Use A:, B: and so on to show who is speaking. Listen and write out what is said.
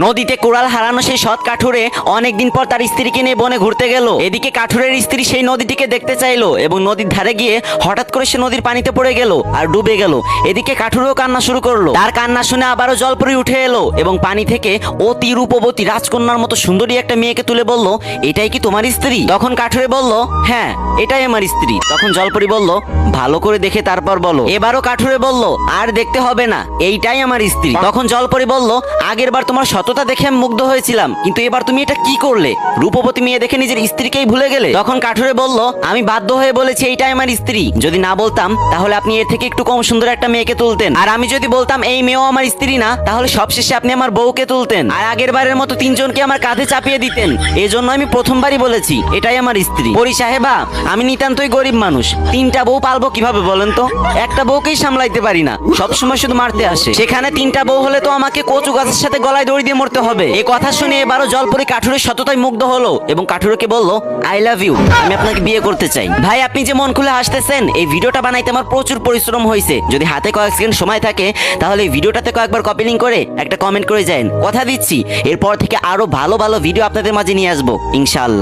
A: নদীতে কোরাল হারানো সেই সৎ কাঠুরে অনেকদিন পর তার স্ত্রীকে নিয়ে বনে ঘুরতে গেল। এদিকে কাঠুরের স্ত্রী সেই নদীটিকে দেখতে চাইলো এবং নদীর ধারে গিয়ে হঠাৎ করে সে নদীর পানিতে পড়ে গেল আর ডুবে গেল। এদিকে কাঠুরেও কান্না শুরু করলো। তার কান্না শুনে আবারও জলপরি উঠে এলো এবং পানি থেকে অতি রূপবতী রাজকন্যার মতো সুন্দরী একটা মেয়েকে তুলে বলল, এটাই কি তোমার স্ত্রী? তখন কাঠুরে বলল, হ্যাঁ এটাই আমার স্ত্রী। তখন জলপরি বলল, ভালো করে দেখে তারপর বলো। এবারও কাঠুরে বলল, আর দেখতে হবে না, এইটাই আমার স্ত্রী। তখন জলপরি বলল, আগের বার তোমার সততা দেখে আমি মুগ্ধ হয়েছিলাম, কিন্তু এবার তুমি এটা কি করলে? রূপবতী মেয়ে দেখে নিজের স্ত্রীকেই ভুলে গেলে। তখন কাঠুরে বলল, আমি বাধ্য হয়ে বলেছি এইটাই আমার স্ত্রী। যদি না বলতাম তাহলে আপনি এর থেকে একটু কম সুন্দর একটা মেয়েকে তুলতেন, আর আমি যদি বলতাম এই মেয়েও আমার স্ত্রী না, তাহলে সবশেষে আপনি আমার বউকে তুলতেন আর আগের বারের মতো তিনজনকে আমার কাঁধে চাপিয়ে দিতেন। এজন্য আমি প্রথমবারই বলেছি এটাই আমার স্ত্রী। পরি সাহেবা, আমি নিতান্তই গরিব মানুষ, তিনটা বউ পালবো কিভাবে বলেন তো? একটা বউকেই সামলাইতে পারি না, সবসময় শুধু মারতে আসে। সেখানে তিনটা বউ হলে তো আমাকে কচু গাছের সাথে গলায় দড়ি দিয়ে মরতে হবে। এই কথা শুনে এবারও জলপরি কাঠুরের সততায় মুগ্ধ হলো এবং কাঠুরকে বলল, আই লাভ ইউ, আমি আপনাকে বিয়ে করতে চাই। ভাই, আপনি যে মন খুলে হাসতেছেন, এই ভিডিওটা বানাইতে আমার প্রচুর পরিশ্রম হয়েছে। যদি হাতে কয়েক সেকেন্ড সময় থাকে তাহলে এই ভিডিওটাতে কয়েকবার কপি লিংক করে একটা কমেন্ট করে যান। কথা দিচ্ছি এরপর থেকে আরো ভালো ভালো ভিডিও আপনাদের মাঝে নিয়ে আসবো ইনশাআল্লাহ।